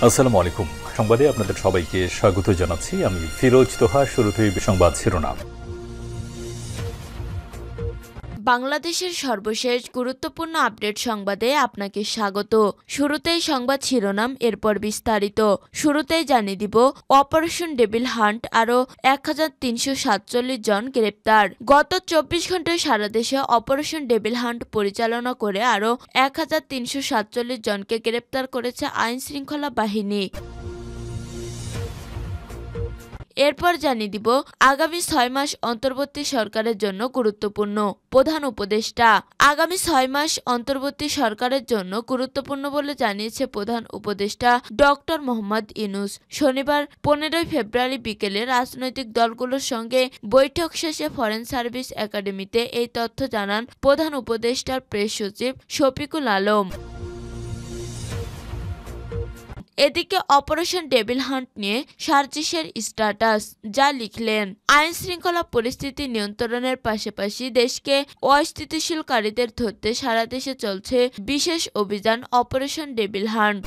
আসসালামু আলাইকুম। সংবাদে আপনাদের সবাইকে স্বাগত জানাচ্ছি। আমি ফিরোজ তোহা। শুরুতেই সংবাদ শিরোনাম। বাংলাদেশের সর্বশেষ গুরুত্বপূর্ণ আপডেট সংবাদে আপনাকে স্বাগত। শুরুতেই সংবাদ শিরোনাম, এরপর বিস্তারিত। শুরুতেই জানিয়ে দিব, অপারেশন ডেভিল হান্ট, আরও 1347 জন গ্রেপ্তার। গত 24 ঘন্টায় সারা দেশে অপারেশন ডেভিল হান্ট পরিচালনা করে আরও 1347 জনকে গ্রেপ্তার করেছে আইন শৃঙ্খলা বাহিনী। এরপর জানিয়ে দিব, আগামী 6 মাস অন্তর্বর্তী সরকারের জন্য গুরুত্বপূর্ণ। প্রধান উপদেষ্টা। আগামী 6 মাস অন্তর্বর্তী সরকারের জন্য গুরুত্বপূর্ণ বলে জানিয়েছে প্রধান উপদেষ্টা ডক্টর মোহাম্মদ ইউনূস। শনিবার 15 ফেব্রুয়ারি বিকেলে রাজনৈতিক দলগুলোর সঙ্গে বৈঠক শেষে ফরেন সার্ভিস একাডেমিতে এই তথ্য জানান প্রধান উপদেষ্টার প্রেস সচিব শফিকুল আলম। এদিকে অপারেশন ডেভিল হান্ট নিয়ে সার্জিসের স্ট্যাটাস যা লিখলেন, আইন শৃঙ্খলা পরিস্থিতি নিয়ন্ত্রণের পাশাপাশি দেশকে অস্থিতিশীলকারীদের ধরতে সারা দেশে চলছে বিশেষ অভিযান অপারেশন ডেভিল হান্ট।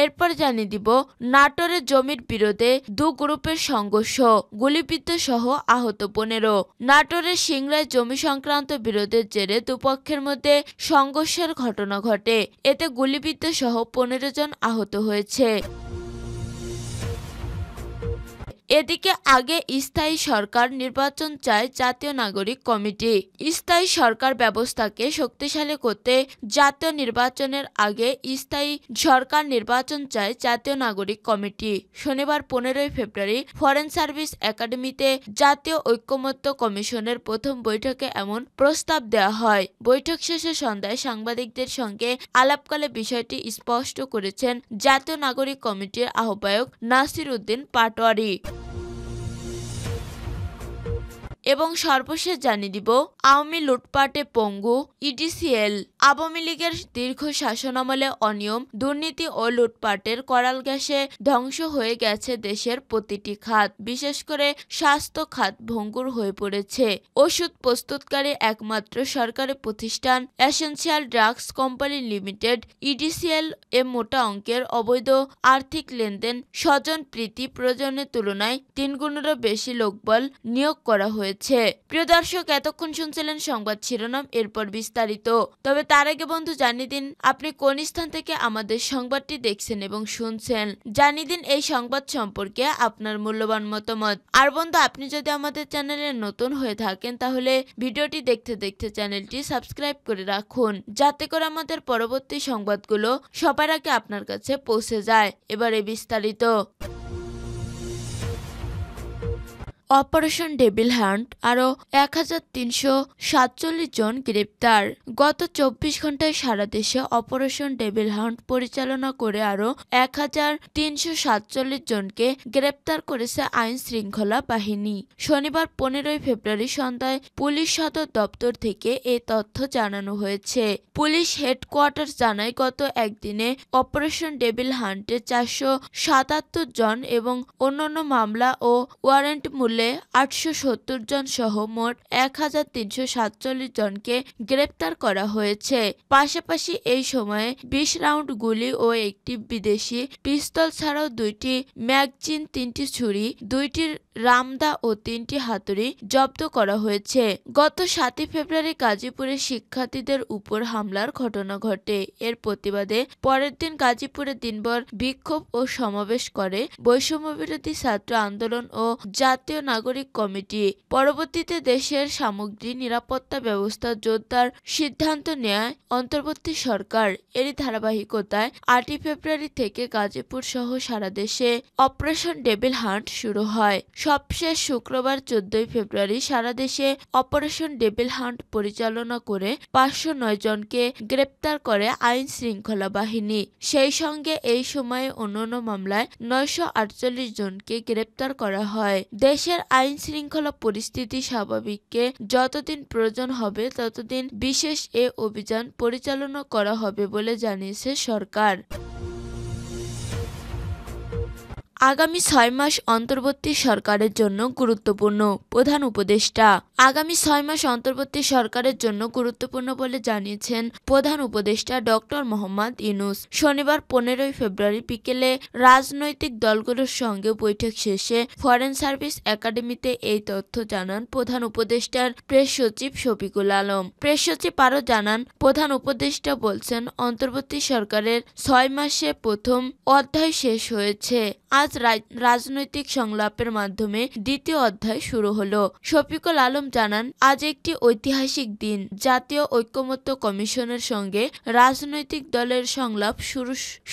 এরপর জানিয়ে দিব, নাটোরে জমির বিরোধে দু গ্রুপের সংঘর্ষ, গুলিবিদ্ধ সহ আহত 15। নাটোরের সিংড়ায় জমি সংক্রান্ত বিরোধের জেরে দুপক্ষের মধ্যে সংঘর্ষের ঘটনা ঘটে। এতে গুলিবিদ্ধ সহ 15 জন আহত হয়েছে। এদিকে আগে স্থায়ী সরকার নির্বাচন চায় জাতীয় নাগরিক কমিটি। স্থায়ী সরকার ব্যবস্থাকে শক্তিশালী করতে জাতীয় নির্বাচনের আগে স্থায়ী সরকার নির্বাচন চায় জাতীয় নাগরিক কমিটি। শনিবার 15 ফেব্রুয়ারি ফরেন সার্ভিস একাডেমিতে জাতীয় ঐকমত্য কমিশনের প্রথম বৈঠকে এমন প্রস্তাব দেওয়া হয়। বৈঠক শেষে সন্ধ্যায় সাংবাদিকদের সঙ্গে আলাপকালে বিষয়টি স্পষ্ট করেছেন জাতীয় নাগরিক কমিটির আহ্বায়ক নাসির উদ্দিন পাটোয়ারি। এবং সর্বশেষ জানিয়ে দিব, আওয়ামী লুটপাটে পঙ্গু ইডিসিএল। আওয়ামী লীগের দীর্ঘ শাসনামলে অনিয়ম, দুর্নীতি ও লুটপাটের করাল গ্যাসে ধ্বংস হয়ে গেছে দেশের প্রতিটি খাত। বিশেষ করে স্বাস্থ্য খাত ভঙ্গুর হয়ে পড়েছে। ওষুধ প্রস্তুতকারী একমাত্র সরকারি প্রতিষ্ঠান essential drugs company limited EDCL এ মোটা অঙ্কের অবৈধ আর্থিক লেনদেন, স্বজন প্রীতি প্রয়োজনের তুলনায় 3 গুণেরও বেশি লোকবল নিয়োগ করা হয়েছে। প্রিয় দর্শক, এতক্ষণ শুনছিলেন সংবাদ শিরোনাম, এরপর বিস্তারিত। তবে তার আগে বন্ধু জানিয়ে দিন আপনি কোন স্থান থেকে আমাদের সংবাদটি দেখছেন এবং শুনছেন। জানিয়ে দিন এই সংবাদ সম্পর্কে আপনার মূল্যবান মতামত। আর বন্ধু, আপনি যদি আমাদের চ্যানেলে নতুন হয়ে থাকেন তাহলে ভিডিওটি দেখতে দেখতে চ্যানেলটি সাবস্ক্রাইব করে রাখুন, যাতে করে আমাদের পরবর্তী সংবাদগুলো সবার আগে আপনার কাছে পৌঁছে যায়। এবারে বিস্তারিত। অপারেশন ডেভিল হান্ট, আরও 1347 জন গ্রেপ্তার। গত 24 ঘন্টায় সারা দেশে অপারেশন ডেভিল হান্ট পরিচালনা করে আরও 1347 জনকে গ্রেপ্তার করেছে আইন শৃঙ্খলা বাহিনী। শনিবার 15 ফেব্রুয়ারি সন্ধ্যায় পুলিশ সদর দপ্তর থেকে এ তথ্য জানানো হয়েছে। পুলিশ হেডকোয়ার্টার জানায়, গত একদিনে অপারেশন ডেভিল হান্টে 477 জন এবং অন্যান্য মামলা ও ওয়ারেন্ট মূল্যে 870 জন সহ মোট 1347 জনকে গ্রেপ্তার করা হয়েছে। পাশাপাশি এই সময়ে 20 রাউন্ড গুলি ও একটি বিদেশি পিস্তল ছাড়াও 2টি ম্যাগজিন, 3টি ছুরি, 2টি রামদা ও 3টি হাতুড়ি জব্দ করা হয়েছে। গত 7 ফেব্রুয়ারি গাজীপুরে শিক্ষার্থীদের উপর হামলার ঘটনা ঘটে। এর প্রতিবাদে পরের দিন গাজীপুরে দিনভর বিক্ষোভ ও সমাবেশ করে বৈষম্যবিরোধী ছাত্র আন্দোলন ও জাতীয় নাগরিক কমিটি। পরবর্তীতে দেশের সামগ্রিক নিরাপত্তা ব্যবস্থা জোরদার সিদ্ধান্ত নেয় অন্তর্বর্তী সরকার। এরই ধারাবাহিকতায় 8 ফেব্রুয়ারি থেকে গাজীপুর সহ সারা দেশে অপারেশন ডেভিল হান্ট শুরু হয়। সবশেষ শুক্রবার 14 ফেব্রুয়ারি সারা দেশে অপারেশন ডেভিল হান্ট পরিচালনা করে 509 জনকে গ্রেপ্তার করে আইন শৃঙ্খলা বাহিনী। সেই সঙ্গে এই সময়ে অন্যান্য মামলায় 948 জনকে গ্রেপ্তার করা হয়। দেশের আইন শৃঙ্খলা পরিস্থিতি স্বাভাবিককে যতদিন প্রয়োজন হবে ততদিন বিশেষ এ অভিযান পরিচালনা করা হবে বলে জানিয়েছে সরকার। আগামী 6 মাস অন্তর্বর্তী সরকারের জন্য গুরুত্বপূর্ণ, প্রধান উপদেষ্টা। আগামী 6 মাস অন্তর্বর্তী সরকারের জন্য গুরুত্বপূর্ণ বলে জানিয়েছেন প্রধান উপদেষ্টা ডক্টর মোহাম্মদ ইউনূস। শনিবার 15 ফেব্রুয়ারি বিকেলে রাজনৈতিক দলগুলোর সঙ্গে বৈঠক শেষে ফরেন সার্ভিস একাডেমিতে এই তথ্য জানান প্রধান উপদেষ্টার প্রেস সচিব শফিকুল আলম। প্রেস সচিব আরও জানান, প্রধান উপদেষ্টা বলছেন, অন্তর্বর্তী সরকারের 6 মাসে প্রথম অধ্যায় শেষ হয়েছে। আজ রাজনৈতিক সংলাপের মাধ্যমে দ্বিতীয় অধ্যায় শুরু হলো। শফিকুল আলম জানান, আজ একটি ঐতিহাসিক দিন। জাতীয় ঐকমত্য কমিশনের সঙ্গে রাজনৈতিক দলের সংলাপ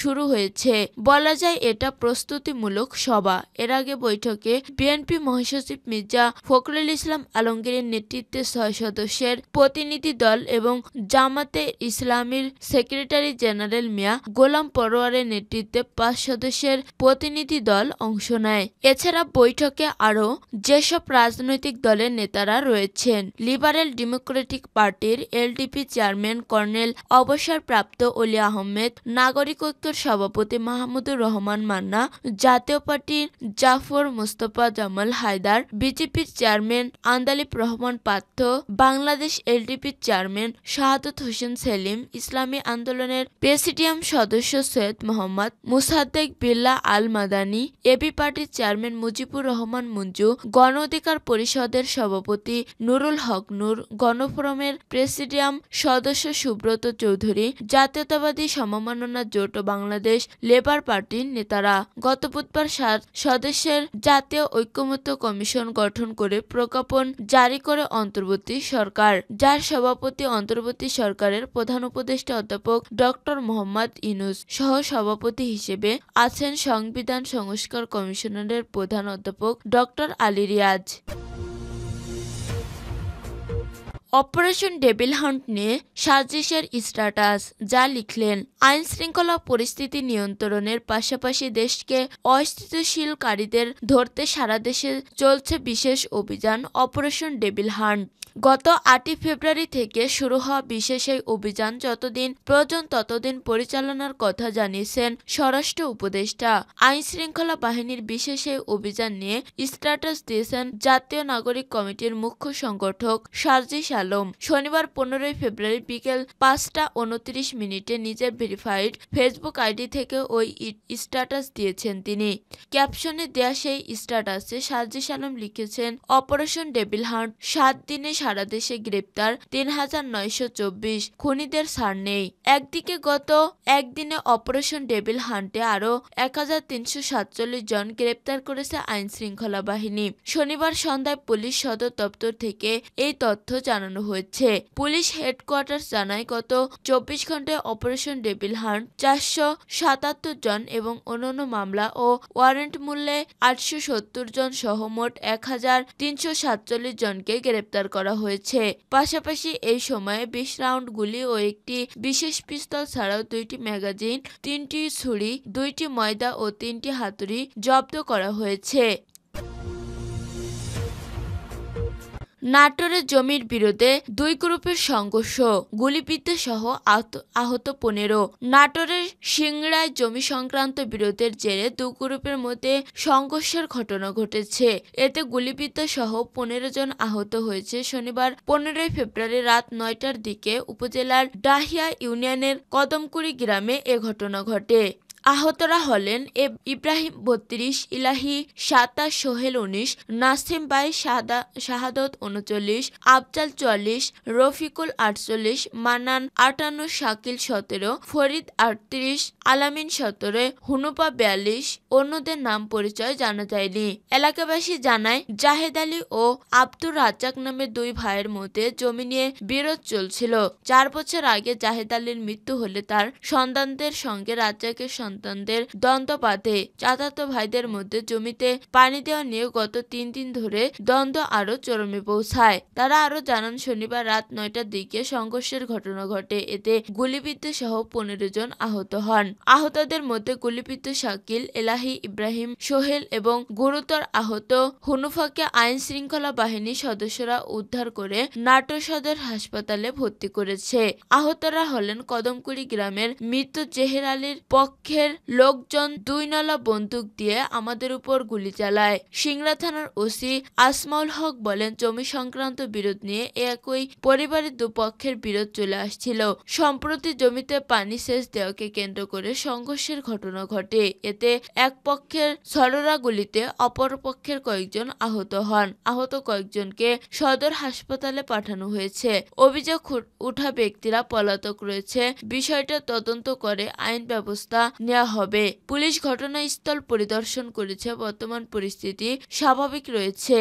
শুরু হয়েছে। বলা যায় এটা প্রস্তুতিমূলক সভা। এর আগে বৈঠকে বিএনপি মহাসচিব মির্জা ফখরুল ইসলাম আলমগীরের নেতৃত্বে 6 সদস্যের প্রতিনিধি দল এবং জামাতে ইসলামীর সেক্রেটারি জেনারেল মিয়া গোলাম পরোয়ারের নেতৃত্বে 5 সদস্যের প্রতিনিধি দল অংশ নেয়। এছাড়া বৈঠকে আরও যেসব রাজনৈতিক দলের নেতারা রয়েছেন, লিবারেল ডেমোক্রেটিক পার্টির এলডিপি চেয়ারম্যান কর্নেল অবসরপ্রাপ্ত অলি আহমেদ, নাগরিক ঐক্যের সভাপতি মাহমুদুর রহমান মান্না, জাতীয় পার্টির জাফর মোস্তফা জামাল হায়দার, বিজেপির চেয়ারম্যান আন্দালিব রহমান পার্থ, বাংলাদেশ এলডিপির চেয়ারম্যান শাহাদত হোসেন সেলিম, ইসলামী আন্দোলনের প্রেসিডিয়াম সদস্য সৈয়দ মোহাম্মদ মুসাদ্দেক বিল্লাহ আল মাদানী, এবি পার্টির চেয়ারম্যান মুজিবুর রহমান মঞ্জু, গণ অধিকার পরিষদের সভাপতি নুরুল হক নূর, গণফোরামের প্রেসিডিয়াম সদস্য সুব্রত চৌধুরী, জাতীয়তাবাদী সমমনা জোট ও বাংলাদেশ লেবার পার্টির নেতারা। গত বুধবার 7 সদস্যের জাতীয় ঐকমত্য কমিশন গঠন করে প্রজ্ঞাপন জারি করে অন্তর্বর্তী সরকার, যার সভাপতি অন্তর্বর্তী সরকারের প্রধান উপদেষ্টা অধ্যাপক ডক্টর মোহাম্মদ ইউনূস। সহ সভাপতি হিসেবে আছেন সংবিধান সংস্কার কমিশনের প্রধান অধ্যাপক doctor Ali Riaz. Operation devil hunt নিয়ে সাজিশের স্ট্যাটাস, যা লিখলেন, আইন শৃঙ্খলা পরিস্থিতি নিয়ন্ত্রণের পাশাপাশি দেশকে অস্থিতিশীলকারীদের ধরতে সারা দেশে চলছে বিশেষ অভিযান অপারেশন ডেভিল হান্ট। গত 8 ফেব্রুয়ারি থেকে শুরু হওয়া বিশেষ এই অভিযান যতদিন প্রয়োজন ততদিন পরিচালনার কথা জানিয়েছেন স্বরাষ্ট্র উপদেষ্টা। আইন শৃঙ্খলা বাহিনীর বিশেষ এই অভিযান নিয়ে স্ট্যাটাস দিয়েছেন জাতীয় নাগরিক কমিটির মুখ্য সংগঠক সার্জিস আলম। শনিবার 15 ফেব্রুয়ারি বিকেল 5টা 29 নিজের ভেরিফাইড ফেসবুক আইডি থেকে ওই স্ট্যাটাস দিয়েছেন তিনি। ক্যাপশনে দেয়া সেই স্ট্যাটাসে সার্জিস আলম লিখেছেন, অপারেশন ডেভিল হান্ট, 7 দিনে সারা দেশে গ্রেপ্তার ৩,৯২৪ খুনিদের ছাড় নেই। একদিকে গত একদিনে অপারেশন ডেভিল হান্টে আরও 1,347 জন গ্রেপ্তার করেছে আইন শৃঙ্খলা বাহিনী। শনিবার সন্ধ্যায় পুলিশ সদর দপ্তর থেকে এই তথ্য জানানো হয়েছে। পুলিশ হেডকোয়ার্টার জানায়, গত 24 ঘন্টায় অপারেশন ডেভিল হান্ট 477 জন এবং অন্যান্য মামলা ও ওয়ারেন্ট মূল্যে 870 জন সহ মোট 1,347 জনকে গ্রেপ্তার করা হয়েছে। পাশাপাশি এই সময়ে 20 রাউন্ড গুলি ও একটি বিশেষ পিস্তল ছাড়াও 2টি ম্যাগাজিন, 3টি ছুরি, 2টি ময়দা ও 3টি হাতুড়ি জব্দ করা হয়েছে। নাটোরে জমির বিরোধে 2 গ্রুপের সংঘর্ষ, গুলিবিদ্ধ সহ আহত 15। নাটোরের সিংড়ায় জমি সংক্রান্ত বিরোধের জেরে 2 গ্রুপের মধ্যে সংঘর্ষের ঘটনা ঘটেছে। এতে গুলিবিদ্ধ সহ 15 জন আহত হয়েছে। শনিবার 15 ফেব্রুয়ারি রাত 9টার দিকে উপজেলার ডাহিয়া ইউনিয়নের কদমকুড়ি গ্রামে এ ঘটনা ঘটে। আহতরা হলেন ইব্রাহিম 32, ইলাহি 27, সোহেল 19, নাসিম বাই শাহাদত 39, আফজাল 44, রফিকুল 48, মান্নান 58, শাকিল 17, ফরিদ 38, আলামিন 17, হুনুপা 42। অন্যদের নাম পরিচয় জানা যায়নি। এলাকাবাসী জানায়, জাহেদ আলী ও আব্দুর রাজ্জাক নামে 2 ভাইয়ের মধ্যে জমি নিয়ে বিরোধ চলছিল। 4 বছর আগে জাহেদ আলীর মৃত্যু হলে তার সন্তানদের সঙ্গে রাজ্জাকের সন্তানদের দ্বন্দ্ব বাধে। চাচাতো ভাইদের মধ্যে জমিতে পানি দেওয়া নিয়ে গত 3 দিন ধরে দ্বন্দ্ব আরো চরমে পৌঁছায়। তারা আরো জানান, শনিবার রাত 9টার দিকে সংঘর্ষের ঘটনা ঘটে। এতে গুলিবিদ্ধ সহ 15 জন আহত হন। আহতদের মধ্যে গুলিবিদ্ধ শাকিল, এলাহি, ইব্রাহিম, সোহেল এবং গুরুতর আহত হুনুফাকে আইন শৃঙ্খলা বাহিনীর সদস্যরা উদ্ধার করে নাটোর সদর হাসপাতালে ভর্তি করেছে। আহতরা হলেন কদমকুড়ি গ্রামের মৃত জেহের আলীর পক্ষের পক্ষের লোকজন 2 নলা বন্দুক দিয়ে আমাদের উপর গুলি চালায়। সিংড়া থানার ওসি আসমাউল হক বলেন, জমি সংক্রান্ত বিরোধ নিয়ে একই পরিবারের দুপক্ষের বিরোধ চলে আসছিল। সম্প্রতি জমিতে পানি সেচ দেওয়াকে কেন্দ্র করে সংঘর্ষের ঘটনা ঘটে। এতে এক পক্ষের ছররা গুলিতে অপর পক্ষের কয়েকজন আহত হন। আহত কয়েকজনকে সদর হাসপাতালে পাঠানো হয়েছে। অভিযোগ উঠা ব্যক্তিরা পলাতক রয়েছে। বিষয়টা তদন্ত করে আইন ব্যবস্থা নেওয়া হবে। পুলিশ ঘটনাস্থল পরিদর্শন করেছে। বর্তমান পরিস্থিতি স্বাভাবিক রয়েছে।